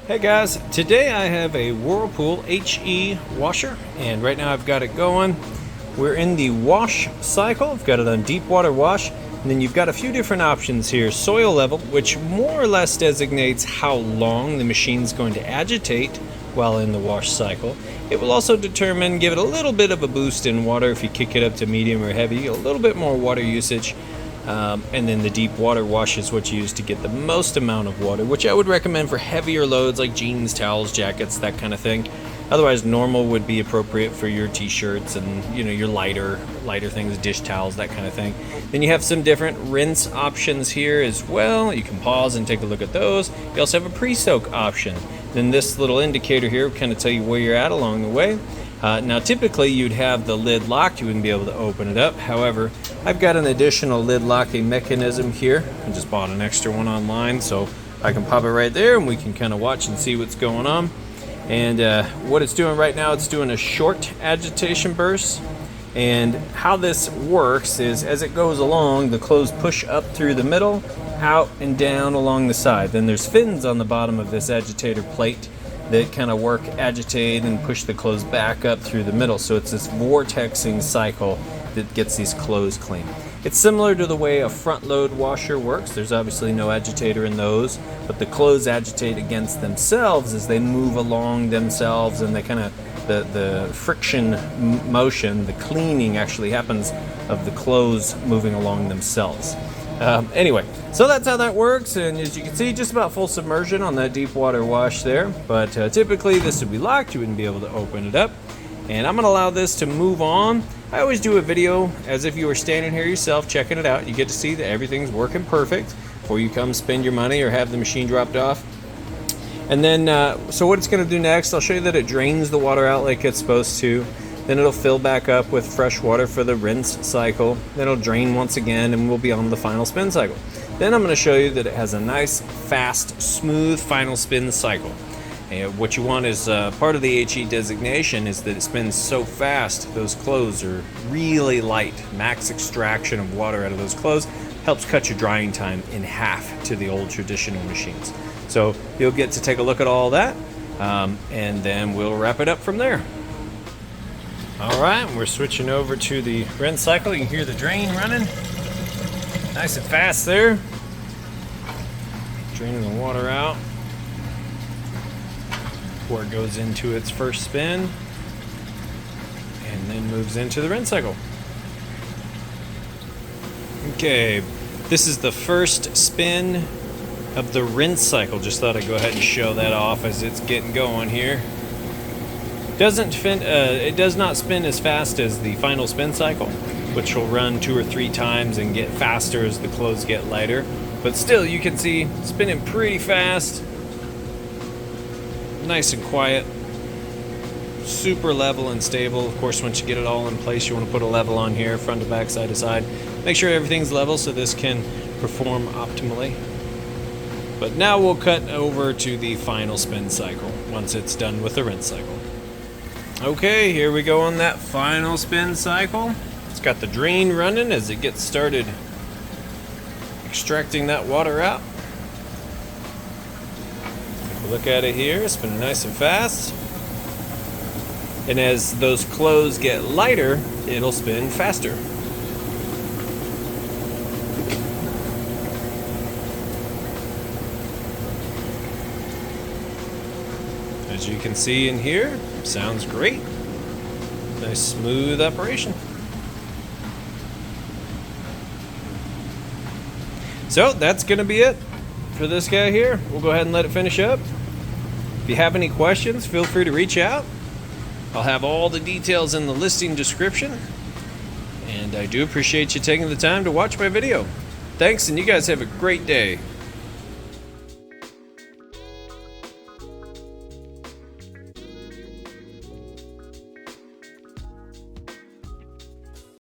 Hey guys, today I have a Whirlpool HE washer, and right now I've got it going. We're in the wash cycle. I've got it on deep water wash, and then you've got a few different options here. Soil level, which more or less designates how long the machine's going to agitate while in the wash cycle. It will also determine, give it a little bit of a boost in water if you kick it up to medium or heavy, a little bit more water usage. And then the deep water wash is what you use to get the most amount of water, which I would recommend for heavier loads like jeans, towels, jackets, that kind of thing. Otherwise, normal would be appropriate for your t-shirts and your lighter things, dish towels, that kind of thing. Then you have some different rinse options here as well. You can pause and take a look at those. You also have a pre-soak option. Then this little indicator here will kind of tell you where you're at along the way. Now typically you'd have the lid locked, you wouldn't be able to open it up. However, I've got an additional lid locking mechanism here. I just bought an extra one online, so I can pop it right there and we can kind of watch and see what's going on. And what it's doing right now, it's doing a short agitation burst. And how this works is as it goes along, the clothes push up through the middle, out and down along the side. Then there's fins on the bottom of this agitator plate that kind of work, agitate, and push the clothes back up through the middle. So it's this vortexing cycle that gets these clothes clean. It's similar to the way a front load washer works. There's obviously no agitator in those, but the clothes agitate against themselves as they move along themselves, and they kind of, the friction motion, the cleaning actually happens of the clothes moving along themselves. Anyway, so that's how that works, and as you can see, just about full submersion on that deep water wash there, but typically this would be locked, you wouldn't be able to open it up. And I'm going to allow this to move on. I always do a video as if you were standing here yourself checking it out. You get to see that everything's working perfect before you come spend your money or have the machine dropped off. And then, so what it's going to do next, I'll show you that it drains the water out like it's supposed to. Then it'll fill back up with fresh water for the rinse cycle. Then it'll drain once again and we'll be on the final spin cycle. Then I'm going to show you that it has a nice, fast, smooth final spin cycle. And what you want is, part of the HE designation is that it spins so fast, those clothes are really light. Max extraction of water out of those clothes helps cut your drying time in half to the old traditional machines. So you'll get to take a look at all that, and then we'll wrap it up from there. All right, we're switching over to the rinse cycle. You can hear the drain running. Nice and fast there. Draining the water out before it goes into its first spin and then moves into the rinse cycle. Okay, this is the first spin of the rinse cycle. Just thought I'd go ahead and show that off as it's getting going here. It does not spin as fast as the final spin cycle, which will run 2 or 3 times and get faster as the clothes get lighter. But still, you can see spinning pretty fast, nice and quiet, super level and stable. Of course, once you get it all in place, you want to put a level on here, front to back, side to side. Make sure everything's level so this can perform optimally. But now we'll cut over to the final spin cycle once it's done with the rinse cycle. Okay, here we go on that final spin cycle. It's got the drain running as it gets started extracting that water out. Take a look at it here, spinning nice and fast. And as those clothes get lighter, it'll spin faster. As you can see in here, sounds great. Nice smooth operation. So that's going to be it for this guy here. We'll go ahead and let it finish up. If you have any questions, feel free to reach out. I'll have all the details in the listing description. And I do appreciate you taking the time to watch my video. Thanks, and you guys have a great day.